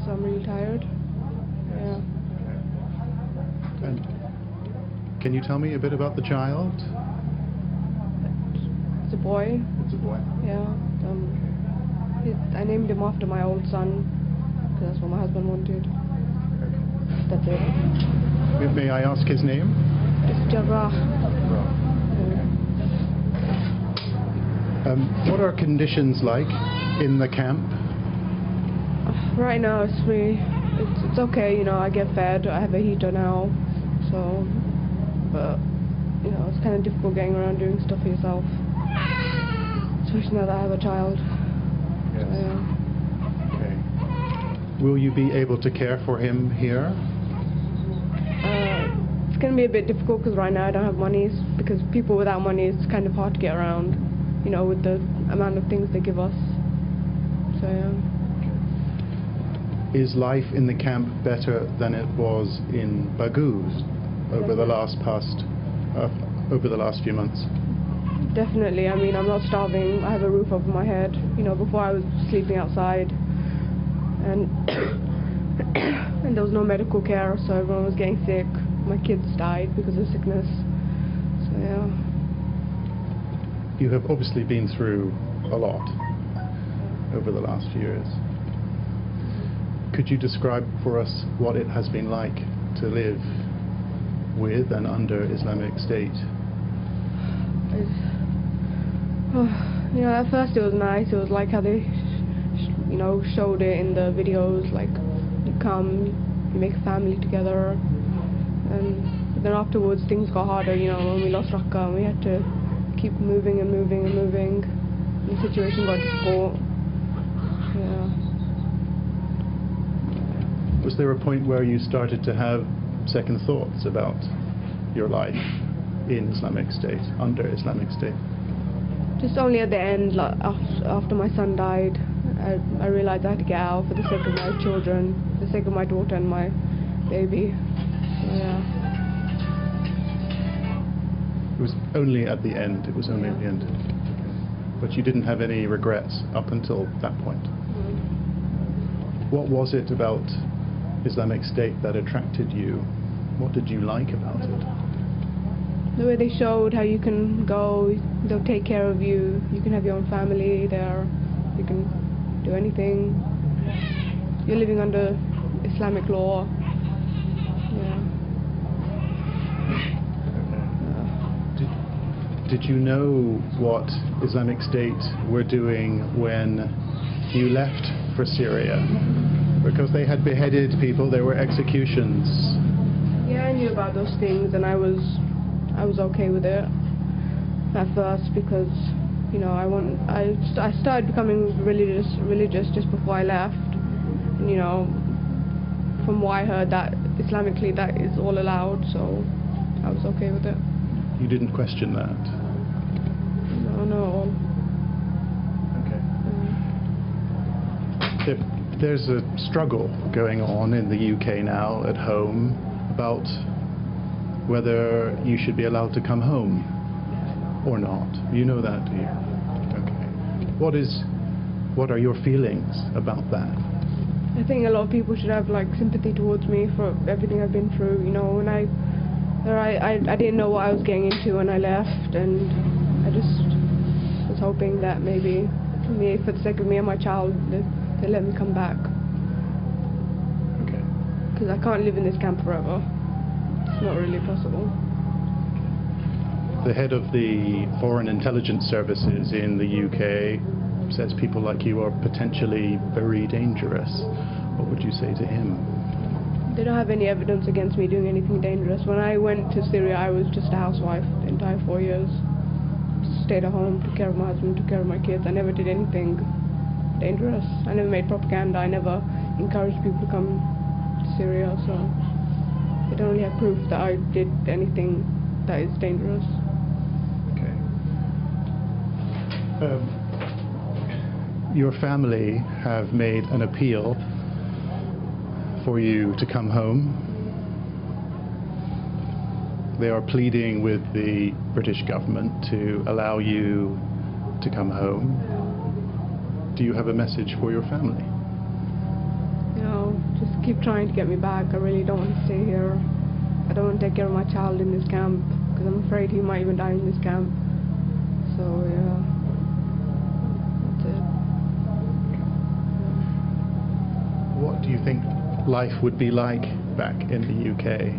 so I'm really tired. Yeah. And can you tell me a bit about the child? It's a boy. It's a boy. Yeah. I named him after my old son, because that's what my husband wanted. That's it. May I ask his name? It's Jarrah. What are conditions like in the camp? Right now it's okay, you know, I get fed, I have a heater now, so, but, you know, it's kind of difficult getting around doing stuff for yourself, especially now that I have a child. Yes. So, yeah. Okay. Will you be able to care for him here? It's going to be a bit difficult because right now I don't have money, because people without money, it's kind of hard to get around, you know, with the amount of things they give us, so yeah. Is life in the camp better than it was in Baghouz over the last few months? Definitely. I mean, I'm not starving. I have a roof over my head. You know, before I was sleeping outside, and and there was no medical care, so everyone was getting sick. My kids died because of sickness. So yeah. You have obviously been through a lot over the last few years. Could you describe for us what it has been like to live with and under Islamic State? You know, at first it was nice. It was like how they, you know, showed it in the videos. Like, you come, you make a family together, and then afterwards things got harder. You know, when we lost Raqqa, we had to keep moving and moving and moving. And the situation got difficult. Yeah. Was there a point where you started to have second thoughts about your life in Islamic State, under Islamic State? Just only at the end, like after my son died, I realized I had to get out for the sake of my children, for the sake of my daughter and my baby. So, yeah. It was only at the end. It was only at the end. But you didn't have any regrets up until that point. What was it about Islamic State that attracted you? What did you like about it? The way they showed how you can go, they'll take care of you, you can have your own family there, you can do anything. You're living under Islamic law. Yeah. Did you know what Islamic State were doing when you left for Syria? Because they had beheaded people, there were executions. Yeah, I knew about those things, and I was okay with it at first, because, you know, I started becoming religious just before I left. And, you know, from what I heard, that Islamically that is all allowed, so I was okay with it. You didn't question that? No. Okay. There's a struggle going on in the UK now at home about whether you should be allowed to come home or not. You know that, do you? Okay. What are your feelings about that? I think a lot of people should have like sympathy towards me for everything I've been through. You know, when I didn't know what I was getting into when I left, and I just was hoping that maybe for the sake of me and my child, they let me come back. Okay. Because I can't live in this camp forever. It's not really possible. The head of the Foreign Intelligence Services in the UK says people like you are potentially very dangerous. What would you say to him? They don't have any evidence against me doing anything dangerous. When I went to Syria, I was just a housewife the entire 4 years. Stayed at home, took care of my husband, took care of my kids. I never did anything dangerous. I never made propaganda. I never encouraged people to come to Syria, so they don't really have proof that I did anything that is dangerous. Okay. Your family have made an appeal for you to come home. They are pleading with the British government to allow you to come home. Do you have a message for your family? You know, keep trying to get me back. I really don't want to stay here. I don't want to take care of my child in this camp because I'm afraid he might even die in this camp. So yeah, that's it. What do you think life would be like back in the UK?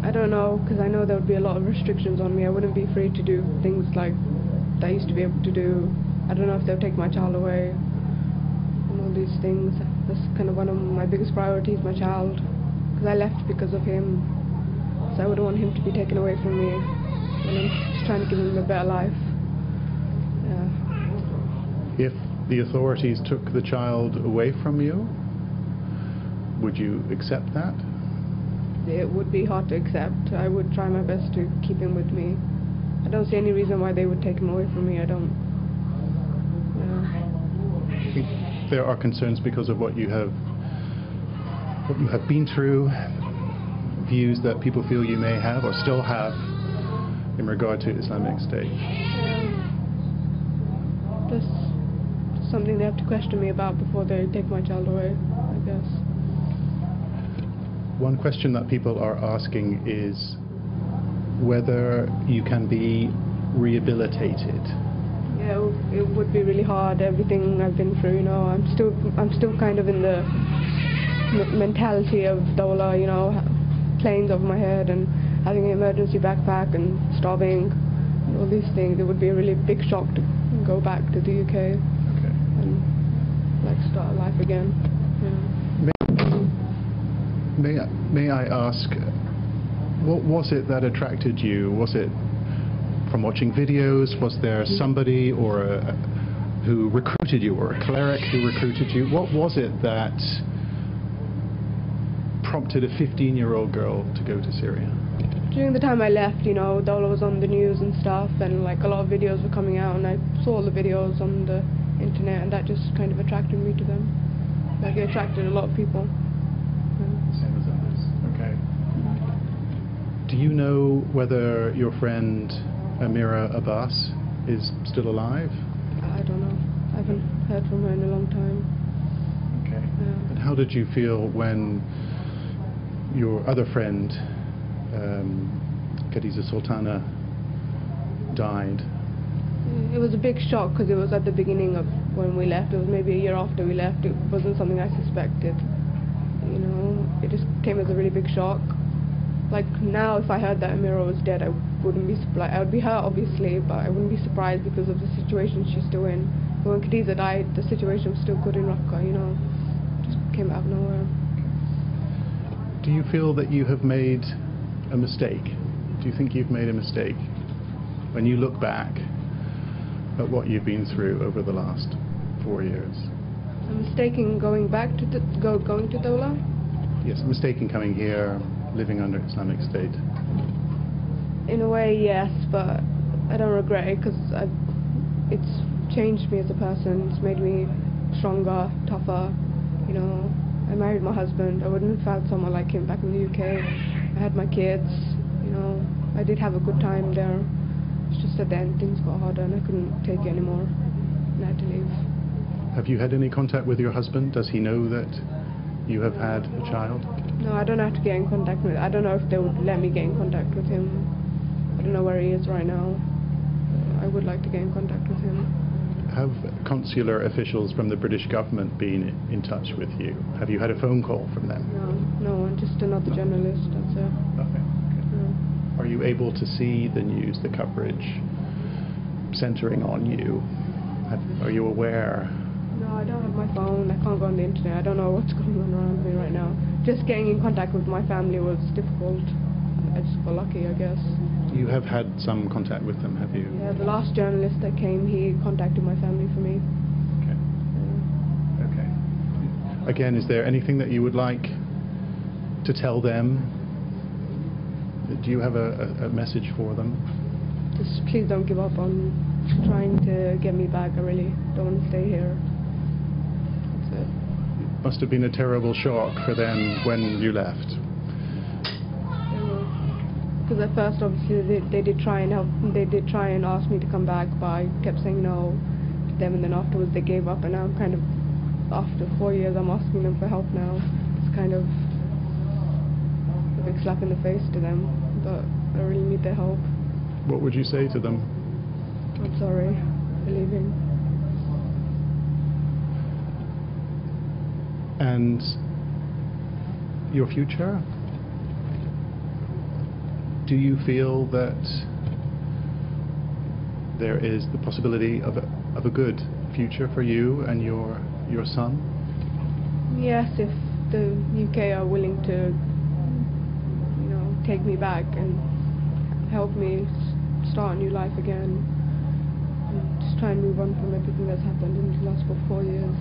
I don't know, because I know there would be a lot of restrictions on me. I wouldn't be free to do things like I used to be able to do. I don't know if they'll take my child away and all these things. That's kind of one of my biggest priorities, my child, because I left because of him. So I wouldn't want him to be taken away from me when I'm just trying to give him a better life. Yeah. If the authorities took the child away from you, would you accept that? It would be hard to accept. I would try my best to keep him with me. I don't see any reason why they would take him away from me. I don't. I think there are concerns because of what you have been through, views that people feel you may have or still have in regard to Islamic State. That's something they have to question me about before they take my child away, I guess. One question that people are asking is whether you can be rehabilitated. Yeah, it would be really hard. Everything I've been through, you know, I'm still kind of in the mentality of Dawla, you know, planes over my head and having an emergency backpack and starving and all these things. It would be a really big shock to go back to the UK and like start life again. Yeah. May I ask, what was it that attracted you? Was it from watching videos? Was there somebody who recruited you, or a cleric who recruited you? What was it that prompted a 15-year-old girl to go to Syria? During the time I left, you know, Dawla was on the news and stuff, and like a lot of videos were coming out, and I saw all the videos on the internet, and that just kind of attracted me to them. Like it attracted a lot of people. Same as others. Okay. Do you know whether your friend Amira Abbas is still alive? I don't know. I haven't heard from her in a long time. Okay. Yeah. And how did you feel when your other friend, Khadija Sultana, died? It was a big shock because it was at the beginning of when we left. It was maybe a year after we left. It wasn't something I suspected. You know, it just came as a really big shock. Like now, if I heard that Amira was dead, I wouldn't be surprised. I would be hurt, obviously, but I wouldn't be surprised because of the situation she's still in. But when Khadija died, the situation was still good in Raqqa, you know. It just came out of nowhere. Do you feel that you have made a mistake? Do you think you've made a mistake when you look back at what you've been through over the last 4 years? A mistake in going back to going to Dawla? Yes, a mistake in coming here, living under Islamic State. In a way, yes, but I don't regret it because it's changed me as a person. It's made me stronger, tougher. You know, I married my husband. I wouldn't have found someone like him back in the UK. I had my kids. You know, I did have a good time there. It's just at the end things got harder and I couldn't take it anymore, and I had to leave. Have you had any contact with your husband? Does he know that you have had a child? No, I don't know how to get in contact with. I don't know if they would let me get in contact with him. I don't know where he is right now. I would like to get in contact with him. Have consular officials from the British government been in touch with you? Have you had a phone call from them? No one, just another journalist, that's it. Okay. Yeah. Are you able to see the news, the coverage centering on you? Are you aware? No, I don't have my phone. I can't go on the internet. I don't know what's going on around me right now. Just getting in contact with my family was difficult. I just got lucky, I guess. You have had some contact with them, have you? Yeah, the last journalist that came, he contacted my family for me. Okay. Again, is there anything that you would like to tell them? Do you have a message for them? Just please don't give up on trying to get me back. I really don't want to stay here. That's it. It must have been a terrible shock for them when you left. Because at first, obviously, they did try and help. They did try and ask me to come back, but I kept saying no to them, and then afterwards they gave up, and now I'm kind of after 4 years I'm asking them for help now. It's kind of a big slap in the face to them, but I really need their help. What would you say to them? I'm sorry for leaving. And your future? Do you feel that there is the possibility of a good future for you and your son? Yes, if the UK are willing to, take me back and help me start a new life again, and just try and move on from everything that's happened in the last 4 years.